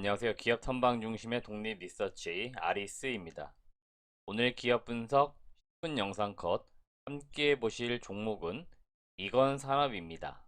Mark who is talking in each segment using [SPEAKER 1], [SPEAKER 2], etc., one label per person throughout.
[SPEAKER 1] 안녕하세요. 기업 탐방 중심의 독립 리서치 아리스입니다. 오늘 기업 분석 10분 영상 컷 함께 보실 종목은 이건 산업입니다.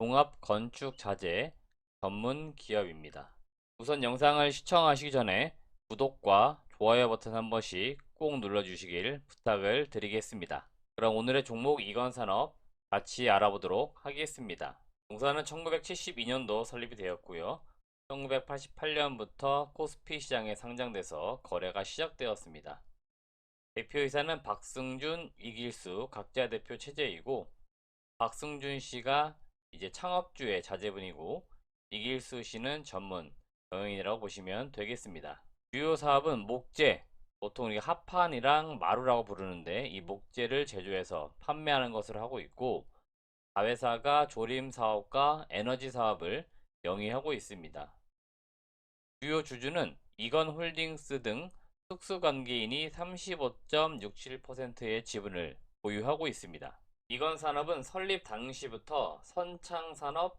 [SPEAKER 1] 종합 건축 자재 전문 기업입니다. 우선 영상을 시청하시기 전에 구독과 좋아요 버튼 한 번씩 꼭 눌러주시길 부탁을 드리겠습니다. 그럼 오늘의 종목 이건 산업 같이 알아보도록 하겠습니다. 공사는 1972년도 설립이 되었고요. 1988년부터 코스피 시장에 상장돼서 거래가 시작되었습니다. 대표이사는 박승준, 이길수 각자 대표 체제이고, 박승준 씨가 이제 창업주의 자제분이고, 이길수 씨는 전문 경영인이라고 보시면 되겠습니다. 주요 사업은 목재, 보통 우리가 합판이랑 마루라고 부르는데 이 목재를 제조해서 판매하는 것을 하고 있고, 자회사가 조림 사업과 에너지 사업을 영위하고 있습니다. 주요 주주는 이건홀딩스 등 특수관계인이 35.67%의 지분을 보유하고 있습니다. 이건산업은 설립 당시부터 선창산업,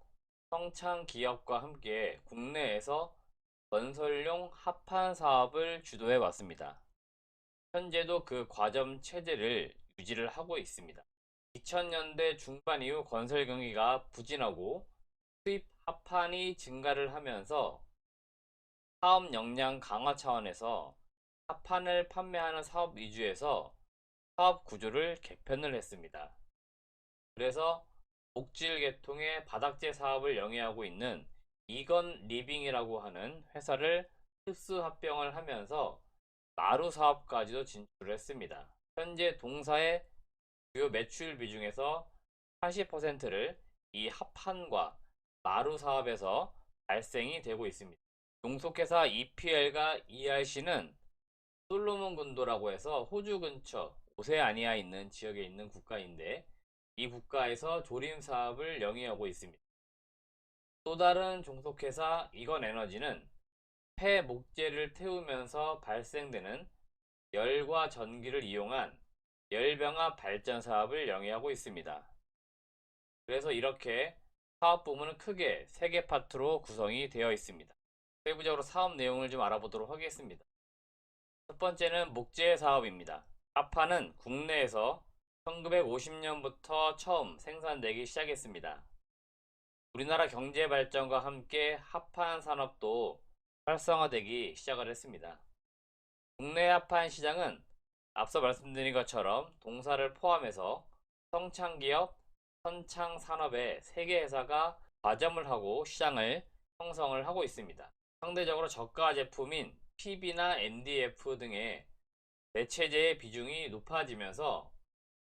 [SPEAKER 1] 성창기업과 함께 국내에서 건설용 합판 사업을 주도해 왔습니다. 현재도 그 과점 체제를 유지를 하고 있습니다. 2000년대 중반 이후 건설 경기가 부진하고 수입 합판이 증가를 하면서 사업 역량 강화 차원에서 합판을 판매하는 사업 위주에서 사업 구조를 개편을 했습니다. 그래서 목질 계통의 바닥재 사업을 영위하고 있는 이건 리빙이라고 하는 회사를 흡수 합병을 하면서 마루 사업까지도 진출을 했습니다. 현재 동사의 주요 매출 비중에서 80%를 이 합판과 마루 사업에서 발생이 되고 있습니다. 종속회사 EPL과 ERC는 솔로몬 군도라고 해서 호주 근처 오세아니아에 있는 지역에 있는 국가인데 이 국가에서 조림 사업을 영위하고 있습니다. 또 다른 종속회사 이건에너지는 폐 목재를 태우면서 발생되는 열과 전기를 이용한 열병합 발전 사업을 영위하고 있습니다. 그래서 이렇게 사업 부문은 크게 3개 파트로 구성이 되어 있습니다. 세부적으로 사업 내용을 좀 알아보도록 하겠습니다. 첫 번째는 목재 사업입니다. 합판은 국내에서 1950년부터 처음 생산되기 시작했습니다. 우리나라 경제 발전과 함께 합판 산업도 활성화되기 시작을 했습니다. 국내 합판 시장은 앞서 말씀드린 것처럼 동사를 포함해서 성창기업, 선창산업의 3개 회사가 과점을 하고 시장을 형성을 하고 있습니다. 상대적으로 저가 제품인 PB나 MDF 등의 대체재의 비중이 높아지면서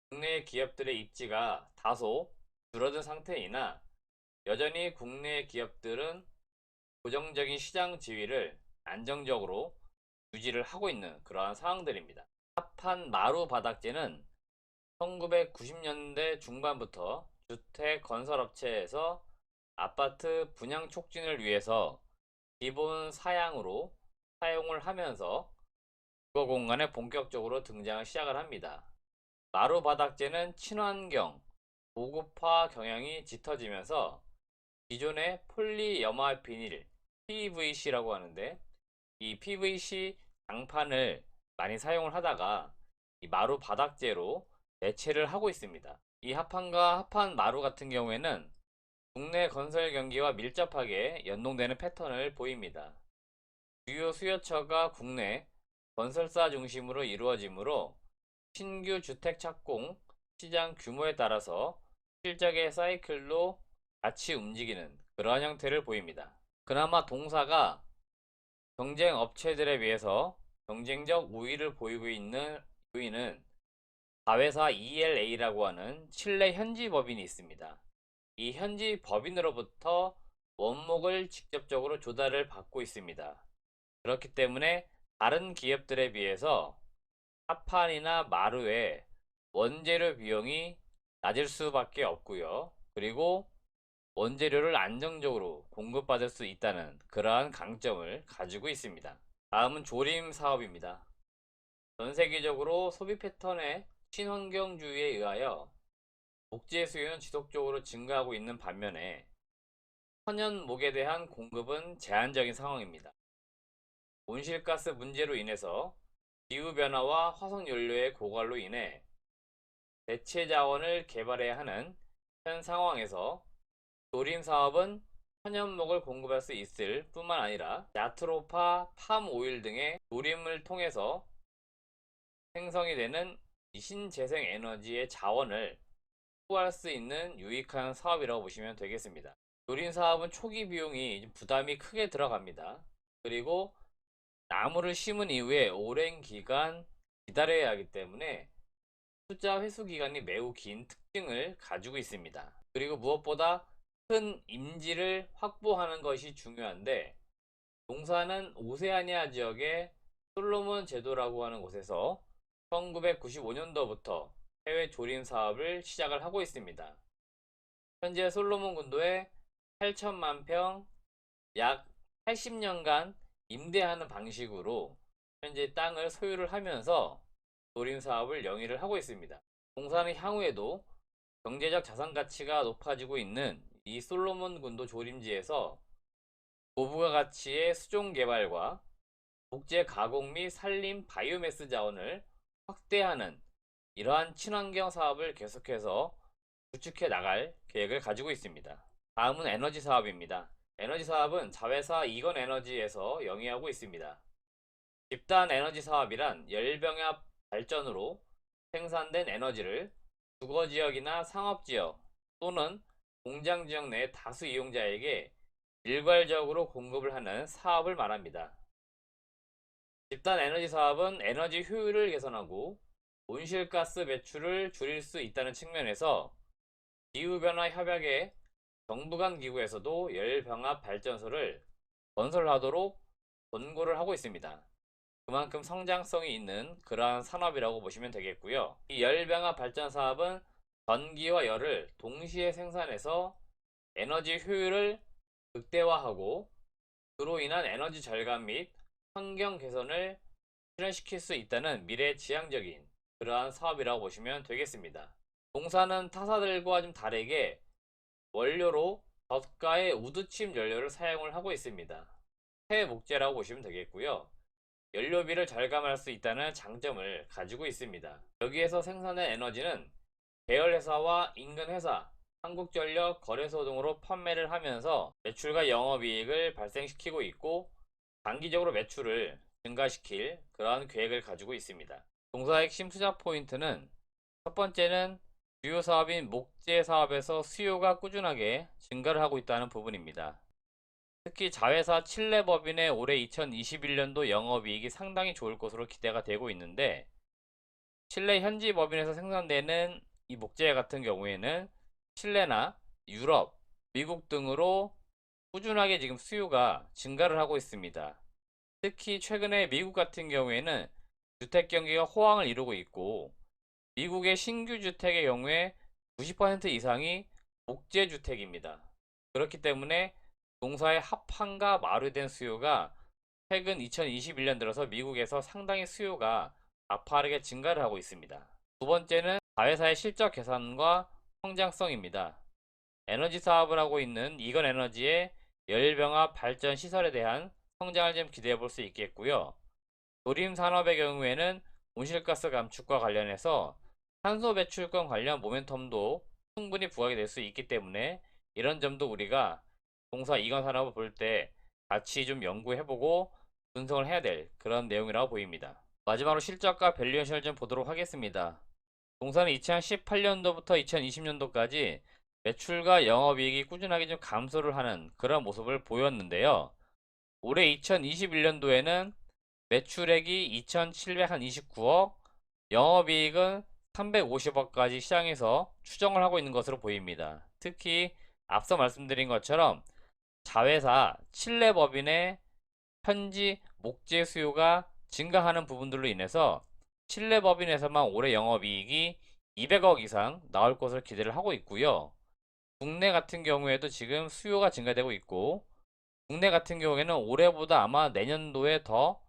[SPEAKER 1] 국내 기업들의 입지가 다소 줄어든 상태이나 여전히 국내 기업들은 고정적인 시장 지위를 안정적으로 유지를 하고 있는 그러한 상황들입니다. 합판 마루 바닥재는 1990년대 중반부터 주택 건설업체에서 아파트 분양 촉진을 위해서 기본 사양으로 사용을 하면서 주거 공간에 본격적으로 등장을 시작을 합니다. 마루 바닥재는 친환경, 고급화 경향이 짙어지면서 기존의 폴리염화 비닐, PVC라고 하는데 이 PVC 장판을 많이 사용을 하다가 이 마루 바닥재로 대체를 하고 있습니다. 이 합판과 합판 마루 같은 경우에는 국내 건설 경기와 밀접하게 연동되는 패턴을 보입니다. 주요 수요처가 국내 건설사 중심으로 이루어지므로 신규 주택 착공 시장 규모에 따라서 실적의 사이클로 같이 움직이는 그러한 형태를 보입니다. 그나마 동사가 경쟁 업체들에 비해서 경쟁적 우위를 보이고 있는 요인은 자회사 ELA라고 하는 칠레 현지 법인이 있습니다. 이 현지 법인으로부터 원목을 직접적으로 조달을 받고 있습니다. 그렇기 때문에 다른 기업들에 비해서 합판이나 마루의 원재료 비용이 낮을 수밖에 없고요. 그리고 원재료를 안정적으로 공급받을 수 있다는 그러한 강점을 가지고 있습니다. 다음은 조림 사업입니다. 전 세계적으로 소비 패턴의 친환경주의에 의하여 목재 수요는 지속적으로 증가하고 있는 반면에 천연목에 대한 공급은 제한적인 상황입니다. 온실가스 문제로 인해서 기후변화와 화석연료의 고갈로 인해 대체 자원을 개발해야 하는 현 상황에서 조림 사업은 천연목을 공급할 수 있을 뿐만 아니라 야트로파, 팜오일 등의 조림을 통해서 생성이 되는 신재생 에너지의 자원을 확보할 수 있는 유익한 사업이라고 보시면 되겠습니다. 조림 사업은 초기 비용이 부담이 크게 들어갑니다. 그리고 나무를 심은 이후에 오랜 기간 기다려야 하기 때문에 투자 회수 기간이 매우 긴 특징을 가지고 있습니다. 그리고 무엇보다 큰 임지를 확보하는 것이 중요한데, 농사는 오세아니아 지역의 솔로몬 제도라고 하는 곳에서 1995년도부터 해외 조림 사업을 시작을 하고 있습니다. 현재 솔로몬 군도에 8천만 평, 약 80년간 임대하는 방식으로 현재 땅을 소유를 하면서 조림 사업을 영위를 하고 있습니다. 공사는 향후에도 경제적 자산 가치가 높아지고 있는 이 솔로몬 군도 조림지에서 고부가 가치의 수종 개발과 목재 가공 및 산림 바이오매스 자원을 확대하는 이러한 친환경 사업을 계속해서 구축해 나갈 계획을 가지고 있습니다. 다음은 에너지 사업입니다. 에너지 사업은 자회사 이건에너지에서 영위하고 있습니다. 집단 에너지 사업이란 열병합 발전으로 생산된 에너지를 주거지역이나 상업지역 또는 공장지역 내 다수 이용자에게 일괄적으로 공급을 하는 사업을 말합니다. 집단 에너지 사업은 에너지 효율을 개선하고 온실가스 배출을 줄일 수 있다는 측면에서 기후변화 협약의 정부 간 기구에서도 열병합 발전소를 건설하도록 권고를 하고 있습니다. 그만큼 성장성이 있는 그러한 산업이라고 보시면 되겠고요. 이 열병합 발전 사업은 전기와 열을 동시에 생산해서 에너지 효율을 극대화하고 그로 인한 에너지 절감 및 환경 개선을 실현시킬 수 있다는 미래지향적인 그러한 사업이라고 보시면 되겠습니다. 동사는 타사들과 좀 다르게 원료로 덧가의 우드침 연료를 사용을 하고 있습니다. 폐목재라고 보시면 되겠고요. 연료비를 절감할 수 있다는 장점을 가지고 있습니다. 여기에서 생산된 에너지는 계열회사와 인근회사, 한국전력 거래소 등으로 판매를 하면서 매출과 영업이익을 발생시키고 있고 단기적으로 매출을 증가시킬 그러한 계획을 가지고 있습니다. 동사의 핵심 투자 포인트는 첫 번째는 주요 사업인 목재 사업에서 수요가 꾸준하게 증가를 하고 있다는 부분입니다. 특히 자회사 칠레 법인의 올해 2021년도 영업이익이 상당히 좋을 것으로 기대가 되고 있는데, 칠레 현지 법인에서 생산되는 이 목재 같은 경우에는 칠레나 유럽, 미국 등으로 꾸준하게 지금 수요가 증가를 하고 있습니다. 특히 최근에 미국 같은 경우에는 주택 경기가 호황을 이루고 있고, 미국의 신규 주택의 경우에 90% 이상이 목재 주택입니다. 그렇기 때문에 농사의 합판과 마루된 수요가 최근 2021년 들어서 미국에서 상당히 수요가 가파르게 증가를 하고 있습니다. 두 번째는 자회사의 실적 개선과 성장성입니다. 에너지 사업을 하고 있는 이건에너지의 열병합 발전 시설에 대한 성장을 좀 기대해 볼 수 있겠고요. 조림 산업의 경우에는 온실가스 감축과 관련해서 탄소 배출권 관련 모멘텀도 충분히 부각이 될 수 있기 때문에 이런 점도 우리가 동사 이건 산업을 볼 때 같이 좀 연구해보고 분석을 해야 될 그런 내용이라고 보입니다. 마지막으로 실적과 밸류에이션을 좀 보도록 하겠습니다. 동사는 2018년도부터 2020년도까지 매출과 영업이익이 꾸준하게 좀 감소를 하는 그런 모습을 보였는데요. 올해 2021년도에는 매출액이 2,729억, 영업이익은 350억까지 시장에서 추정을 하고 있는 것으로 보입니다. 특히 앞서 말씀드린 것처럼 자회사 칠레 법인의 현지 목재 수요가 증가하는 부분들로 인해서 칠레 법인에서만 올해 영업이익이 200억 이상 나올 것을 기대를 하고 있고요. 국내 같은 경우에도 지금 수요가 증가되고 있고, 국내 같은 경우에는 올해보다 아마 내년도에 더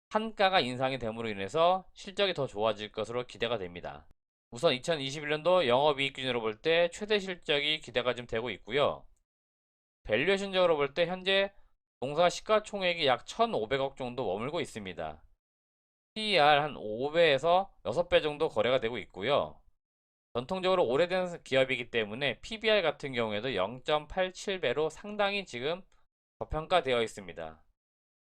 [SPEAKER 1] 한가가 인상이 됨으로 인해서 실적이 더 좋아질 것으로 기대가 됩니다. 우선 2021년도 영업이익 기준으로 볼 때 최대 실적이 기대가 좀 되고 있고요. 밸류에이션적으로 볼 때 현재 동사 시가총액이 약 1,500억 정도 머물고 있습니다. PER 한 5배에서 6배 정도 거래가 되고 있고요. 전통적으로 오래된 기업이기 때문에 PBR 같은 경우에도 0.87배로 상당히 지금 저평가되어 있습니다.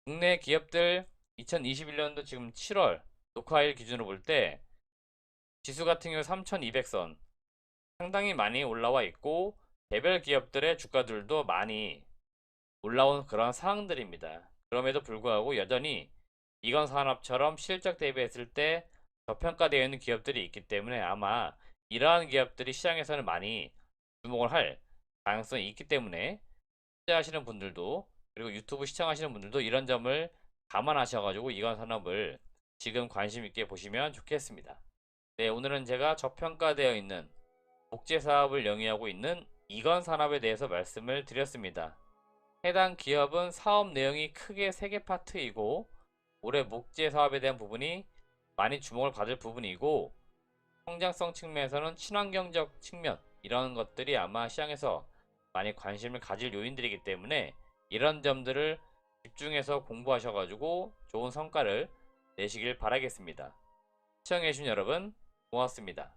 [SPEAKER 1] 국내 기업들 2021년도 지금 7월 녹화일 기준으로 볼 때 지수 같은 경우 3,200선 상당히 많이 올라와 있고 개별 기업들의 주가들도 많이 올라온 그런 상황들입니다. 그럼에도 불구하고 여전히 이건 산업처럼 실적 대비했을 때 저평가되어 있는 기업들이 있기 때문에 아마 이러한 기업들이 시장에서는 많이 주목을 할 가능성이 있기 때문에 투자하시는 분들도 그리고 유튜브 시청하시는 분들도 이런 점을 감안하셔가지고 이건 산업을 지금 관심 있게 보시면 좋겠습니다. 네, 오늘은 제가 저평가되어 있는 목재 사업을 영위하고 있는 이건 산업에 대해서 말씀을 드렸습니다. 해당 기업은 사업 내용이 크게 3개 파트이고 올해 목재 사업에 대한 부분이 많이 주목을 받을 부분이고 성장성 측면에서는 친환경적 측면 이런 것들이 아마 시장에서 많이 관심을 가질 요인들이기 때문에 이런 점들을 집중해서 공부하셔가지고 좋은 성과를 내시길 바라겠습니다. 시청해주신 여러분 고맙습니다.